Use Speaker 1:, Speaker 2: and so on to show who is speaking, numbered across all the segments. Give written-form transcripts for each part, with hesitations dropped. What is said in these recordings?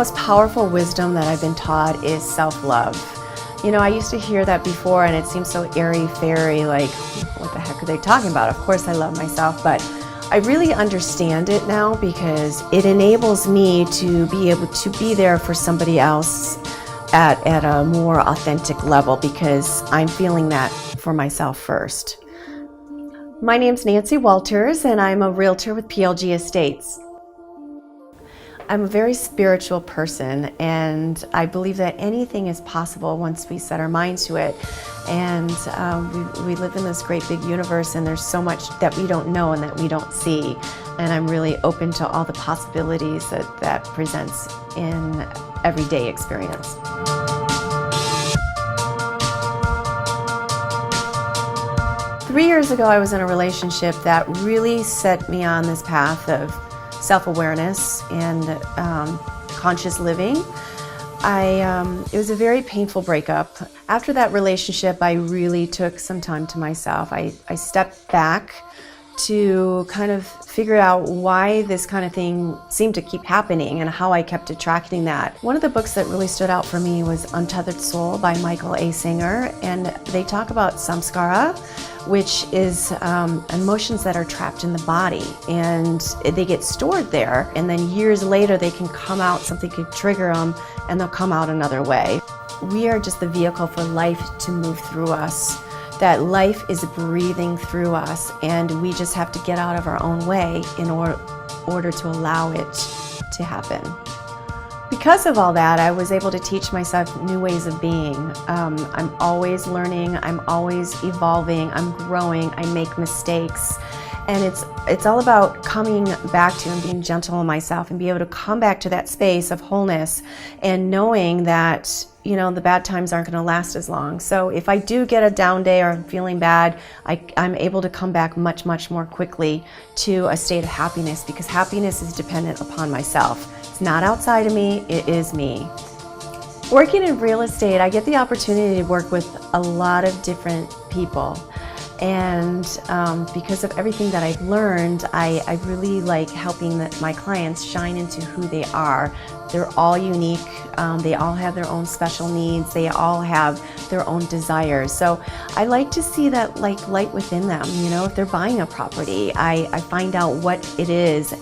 Speaker 1: most powerful wisdom that I've been taught is self-love. You know, I used to hear that before and it seemed so airy-fairy, like, what the heck are they talking about? Of course I love myself, but I really understand it now because it enables me to be able to be there for somebody else at a more authentic level because I'm feeling that for myself first. My name's Nancy Walters and I'm a realtor with PLG Estates. I'm a very spiritual person and I believe that anything is possible once we set our minds to it. And we live in this great big universe and there's so much that we don't know and that we don't see. And I'm really open to all the possibilities that presents in everyday experience. Three years ago, I was in a relationship that really set me on this path of self-awareness and conscious living. It was a very painful breakup. After that relationship, I really took some time to myself. I stepped back to kind of figure out why this kind of thing seemed to keep happening and how I kept attracting that. One of the books that really stood out for me was Untethered Soul by Michael A. Singer, and they talk about samskara, which is emotions that are trapped in the body and they get stored there and then years later they can come out, something could trigger them and they'll come out another way. We are just the vehicle for life to move through us. That life is breathing through us and we just have to get out of our own way in order to allow it to happen. Because of all that, I was able to teach myself new ways of being. I'm always learning, I'm always evolving, I'm growing, I make mistakes. And it's all about coming back to and being gentle on myself and be able to come back to that space of wholeness and knowing that, you know, the bad times aren't going to last as long. So if I do get a down day or I'm feeling bad, I'm able to come back much, much more quickly to a state of happiness because happiness is dependent upon myself. It's not outside of me, it is me. Working in real estate, I get the opportunity to work with a lot of different people. And because of everything that I've learned, I really like helping my clients shine into who they are. They're all unique, they all have their own special needs, they all have their own desires. So I like to see that like light within them. You know, if they're buying a property, I find out what it is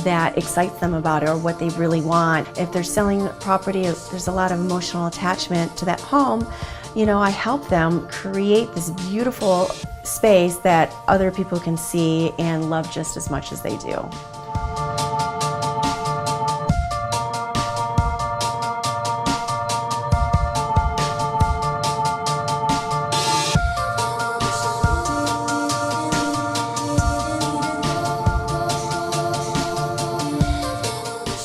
Speaker 1: that excites them about it or what they really want. If they're selling a property, there's a lot of emotional attachment to that home. You know, I help them create this beautiful space that other people can see and love just as much as they do.